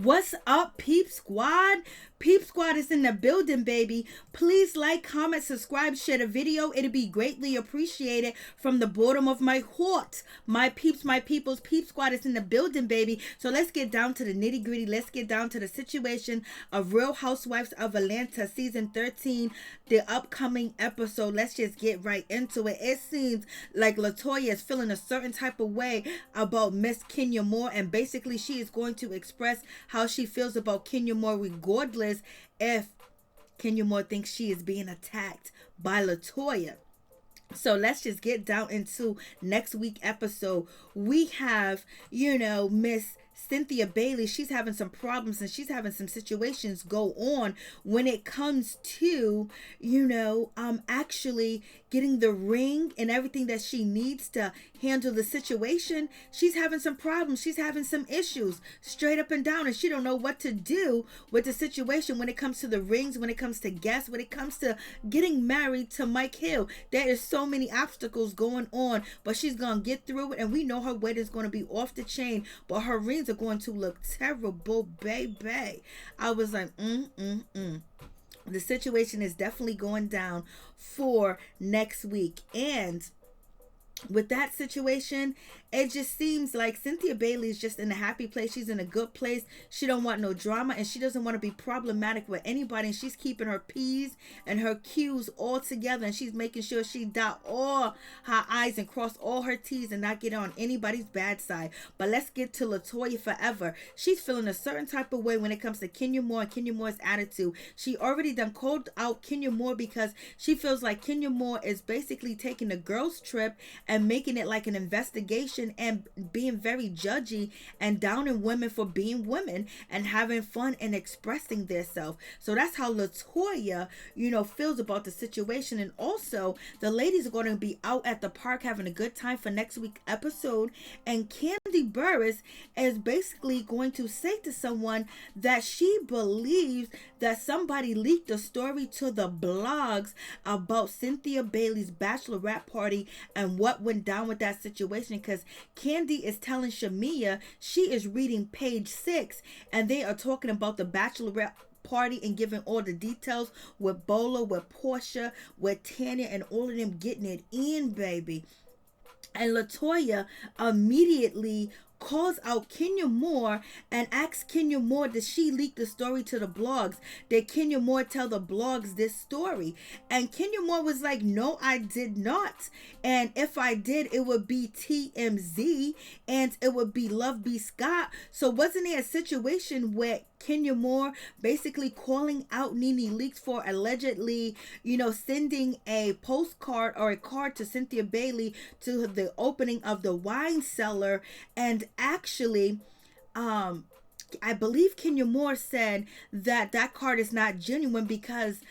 What's up, Peep Squad? Peep Squad is in the building, baby. Please like, comment, subscribe, share the video. It'd be greatly appreciated from the bottom of my heart. My peeps, my peoples, Peep Squad is in the building, baby. So let's get down to the nitty gritty. Let's get down to the situation of Real Housewives of Atlanta season 13, the upcoming episode. Let's just get right into it. It seems like Latoya is feeling a certain type of way about Miss Kenya Moore, and basically she is going to express how she feels about Kenya Moore regardless if Kenya Moore thinks she is being attacked by Latoya. So let's just get down into next week episode. We have, Miss Cynthia Bailey. She's having some problems and she's having some situations go on when it comes to, actually getting the ring and everything that she needs to handle the situation. She's having some problems. She's having some issues straight up and down, and she don't know what to do with the situation when it comes to the rings, when it comes to guests, when it comes to getting married to Mike Hill. There is so many obstacles going on, but she's gonna get through it, and we know her wedding's gonna be off the chain, but her rings are going to look terrible, baby. I was like, The situation is definitely going down for next week. And with that situation, it just seems like Cynthia Bailey is just in a happy place. She's in a good place. She don't want no drama, and she doesn't want to be problematic with anybody, and she's keeping her P's and her Q's all together, and she's making sure she dot all her I's and cross all her T's and not get on anybody's bad side. But let's get to Latoya forever. She's feeling a certain type of way when it comes to Kenya Moore and Kenya Moore's attitude. She already done called out Kenya Moore because she feels like Kenya Moore is basically taking a girls trip and making it like an investigation and being very judgy and downing women for being women and having fun and expressing themselves. So that's how Latoya, feels about the situation. And also, the ladies are going to be out at the park having a good time for next week's episode. And Kandi Burruss is basically going to say to someone that she believes that somebody leaked a story to the blogs about Cynthia Bailey's bachelorette party and what went down with that situation, because Kandi is telling Shamia she is reading page 6 and they are talking about the bachelorette party and giving all the details with Bolo, with Porsha, with Tanya, and all of them getting it in, baby. And Latoya immediately calls out Kenya Moore and asks Kenya Moore, did she leak the story to the blogs? Did Kenya Moore tell the blogs this story? And Kenya Moore was like, no, I did not. And if I did, it would be TMZ and it would be Love B. Scott. So wasn't there a situation where Kenya Moore basically calling out Nene Leakes for allegedly, sending a postcard or a card to Cynthia Bailey to the opening of the wine cellar? And actually, I believe Kenya Moore said that that card is not genuine because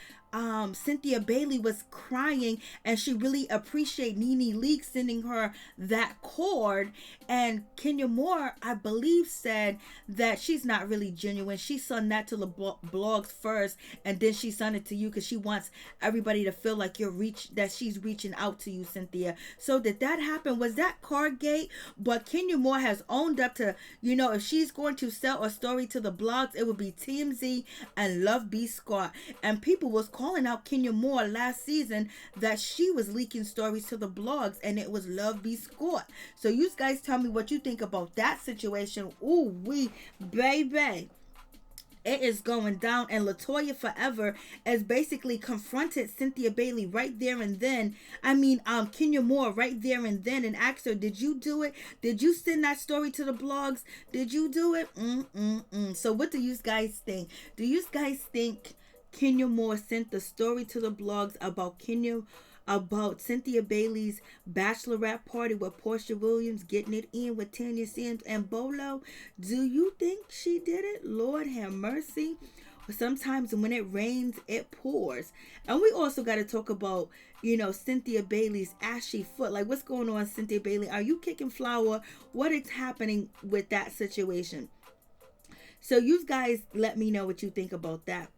Cynthia Bailey was crying and she really appreciated Nene Leakes sending her that card. And Kenya Moore, I believe, said that she's not really genuine. She sent that to the blogs first, and then she sent it to you because she wants everybody to feel like that she's reaching out to you, Cynthia. So did that happen? Was that card gate? But Kenya Moore has owned up to, if she's going to sell a story to the blogs, it would be TMZ and Love B. Scott. And people was calling out Kenya Moore last season that she was leaking stories to the blogs, and it was Love B. Scott. So you guys tell me what you think about that situation. Ooh, baby. It is going down, and Latoya forever has basically confronted Cynthia Bailey right there and then. Kenya Moore right there and then, and asked her, did you do it? Did you send that story to the blogs? Did you do it? So what do you guys think? Do you guys think Kenya Moore sent the story to the blogs about Cynthia Bailey's bachelorette party with Porsha Williams getting it in with Tanya Sims and Bolo? Do you think she did it? Lord have mercy. Sometimes when it rains, it pours. And we also got to talk about, Cynthia Bailey's ashy foot. Like, what's going on, Cynthia Bailey? Are you kicking flour? What is happening with that situation? So you guys let me know what you think about that.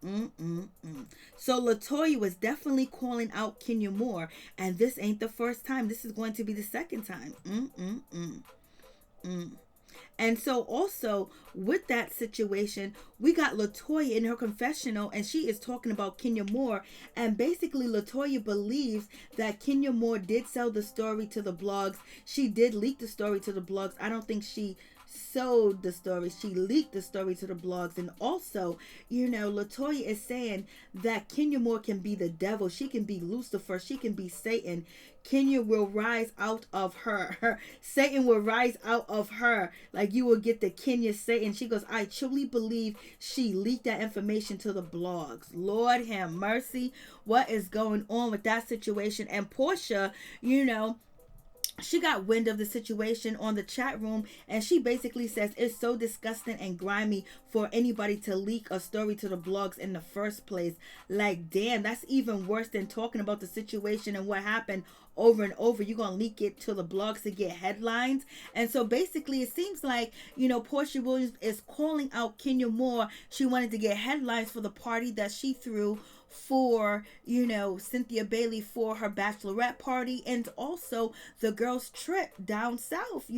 So Latoya was definitely calling out Kenya Moore. And this ain't the first time. This is going to be the second time. And so also with that situation, we got Latoya in her confessional, and she is talking about Kenya Moore. And basically Latoya believes that Kenya Moore did sell the story to the blogs. She did leak the story to the blogs. I don't think she sold the story. She leaked the story to the blogs. And also, Latoya is saying that Kenya Moore can be the devil. She can be Lucifer. She can be Satan. Kenya will rise out of her. Satan will rise out of her. Like, you will get the Kenya Satan. She goes, I truly believe she leaked that information to the blogs. Lord have mercy. What is going on with that situation? And Porsha, she got wind of the situation on the chat room, and she basically says it's so disgusting and grimy for anybody to leak a story to the blogs in the first place. Like, damn, that's even worse than talking about the situation and what happened over and over. You're gonna leak it to the blogs to get headlines. And so basically it seems like, Porsha Williams is calling out Kenya Moore. She wanted to get headlines for the party that she threw for Cynthia Bailey for her bachelorette party, and also the girls' trip down south,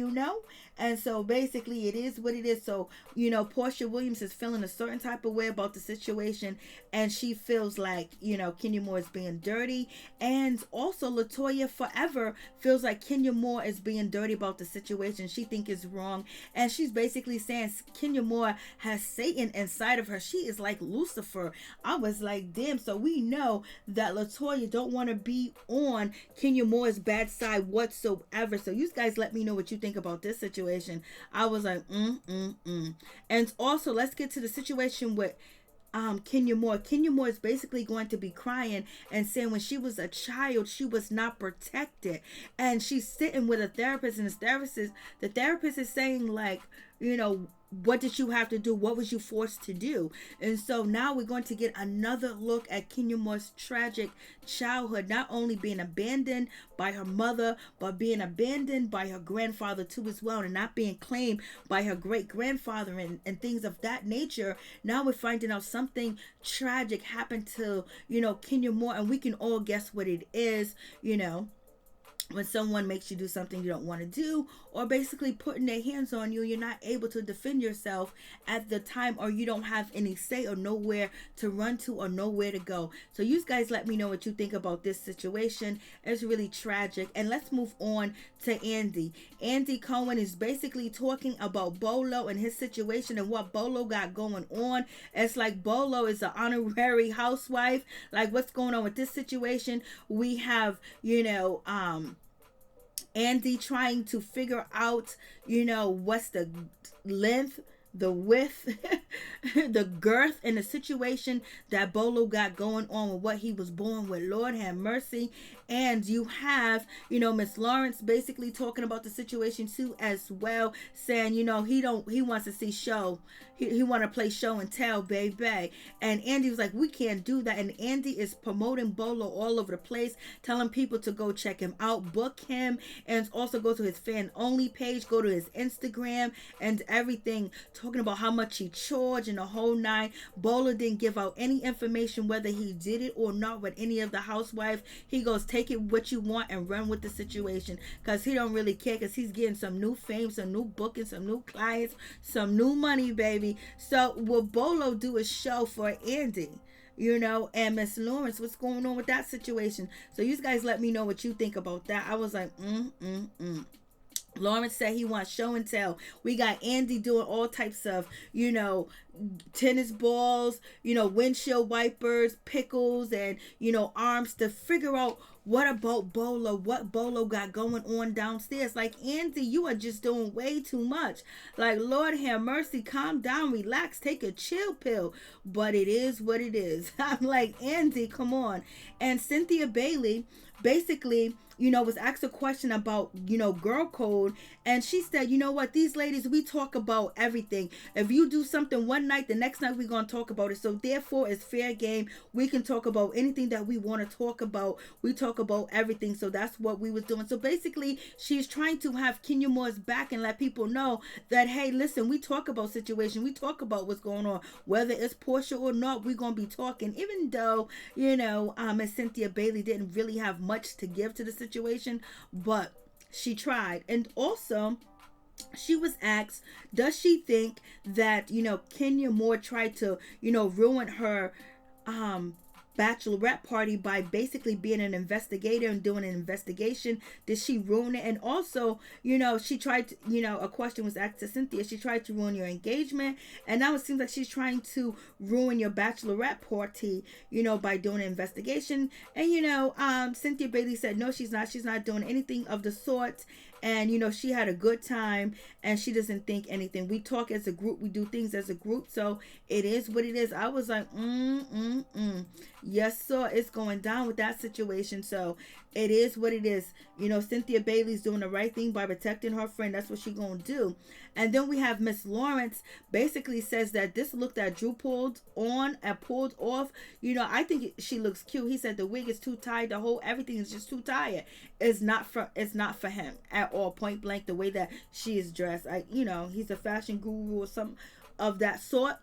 and so basically it is what it is. So Porsha Williams is feeling a certain type of way about the situation, and she feels like Kenya Moore is being dirty, and also Latoya forever feels like Kenya Moore is being dirty about the situation. She think it's wrong, and she's basically saying Kenya Moore has Satan inside of her. She is like Lucifer. I was like, damn. So we know that Latoya don't want to be on Kenya Moore's bad side whatsoever. So you guys let me know what you think about this situation. I was like, And also, let's get to the situation with Kenya Moore. Kenya Moore is basically going to be crying and saying when she was a child, she was not protected. And she's sitting with a therapist, and the therapist is saying, like, what did you have to do? What was you forced to do? And so now we're going to get another look at Kenya Moore's tragic childhood, not only being abandoned by her mother, but being abandoned by her grandfather too as well, and not being claimed by her great grandfather and things of that nature. Now we're finding out something tragic happened to, Kenya Moore, and we can all guess what it is, when someone makes you do something you don't want to do, or basically putting their hands on you, you're not able to defend yourself at the time, or you don't have any say or nowhere to run to or nowhere to go. So you guys let me know what you think about this situation. It's really tragic. And let's move on to Andy. Andy Cohen is basically talking about Bolo and his situation and what Bolo got going on. It's like Bolo is an honorary housewife. Like, what's going on with this situation? We have, Andy trying to figure out, what's the length, the width, the girth, and the situation that Bolo got going on with what he was born with. Lord have mercy. And you have, Miss Lawrence basically talking about the situation too as well, saying, he wants to see show. He want to play show and tell, baby. And Andy was like, we can't do that. And Andy is promoting Bolo all over the place, telling people to go check him out, book him, and also go to his fan only page, go to his Instagram and everything, talking about how much he charged and the whole nine. Bolo didn't give out any information whether he did it or not with any of the housewives. He goes, take it what you want and run with the situation, because he don't really care, because he's getting some new fame, some new bookings, some new clients, some new money, baby. So will Bolo do a show for Andy? And Miss Lawrence, what's going on with that situation? So you guys let me know what you think about that. I was like, Lawrence said he wants show and tell. We got Andy doing all types of, tennis balls, windshield wipers, pickles, and, arms to figure out what about Bolo, what Bolo got going on downstairs. Like, Andy, you are just doing way too much. Like, Lord have mercy, calm down, relax, take a chill pill. But it is what it is. I'm like, Andy, come on. And Cynthia Bailey basically, was asked a question about, girl code. And she said, what, these ladies, we talk about everything. If you do something one night, the next night we're going to talk about it. So therefore, it's fair game. We can talk about anything that we want to talk about. We talk about everything. So that's what we was doing. So basically, she's trying to have Kenya Moore's back and let people know that, hey, listen, we talk about situation. We talk about what's going on. Whether it's Porsha or not, we're going to be talking. Even though, Miss Cynthia Bailey didn't really have much to give to the situation, but she tried. And also, She was asked, does she think that, Kenya Moore tried to, ruin her um bachelorette party by basically being an investigator and doing an investigation? Did she ruin it? And also, she tried to, a question was asked to Cynthia, she tried to ruin your engagement, and now it seems like she's trying to ruin your bachelorette party, by doing an investigation. And Cynthia Bailey said no, she's not doing anything of the sort. And she had a good time, and she doesn't think anything. We talk as a group, we do things as a group, so it is what it is. I was like, yes sir, it's going down with that situation. So it is what it is. Cynthia Bailey's doing the right thing by protecting her friend. That's what she gonna do. And then we have Miss Lawrence basically says that this look that Drew pulled on and pulled off, I think she looks cute. He said the wig is too tight, the whole everything is just too tight. It's not for him at all, point blank. The way that she is dressed, he's a fashion guru or some of that sort.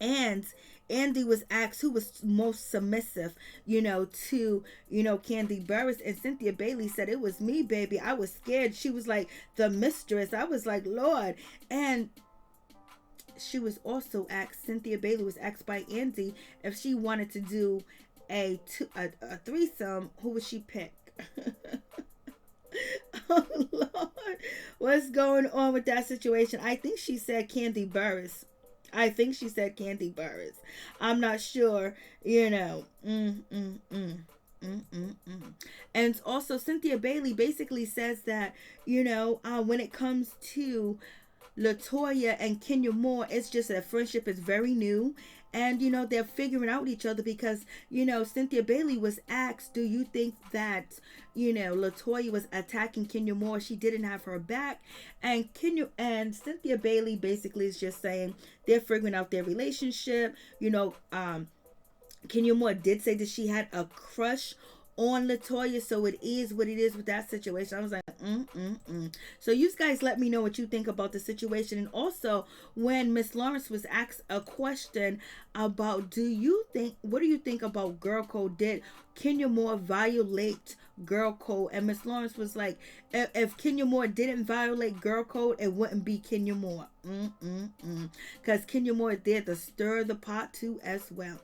And Andy was asked who was most submissive, to, Kandi Burruss, and Cynthia Bailey said, it was me, baby. I was scared. She was like the mistress. I was like, Lord. And she was also asked, Cynthia Bailey was asked by Andy if she wanted to do a threesome. Who would she pick? Oh Lord, what's going on with that situation? I think she said Kandi Burruss. I'm not sure, And also Cynthia Bailey basically says that, when it comes to Latoya and Kenya Moore, it's just that friendship is very new. And, they're figuring out each other because, Cynthia Bailey was asked, do you think that, Latoya was attacking Kenya Moore? She didn't have her back. And Cynthia Bailey basically is just saying they're figuring out their relationship. Kenya Moore did say that she had a crush on Latoya, so it is what it is with that situation. I was like, So you guys let me know what you think about the situation. And also, when Miss Lawrence was asked a question about, what do you think about girl code? Did Kenya Moore violate girl code? And Miss Lawrence was like, if Kenya Moore didn't violate girl code, it wouldn't be Kenya Moore. Because Kenya Moore did to stir the pot too as well.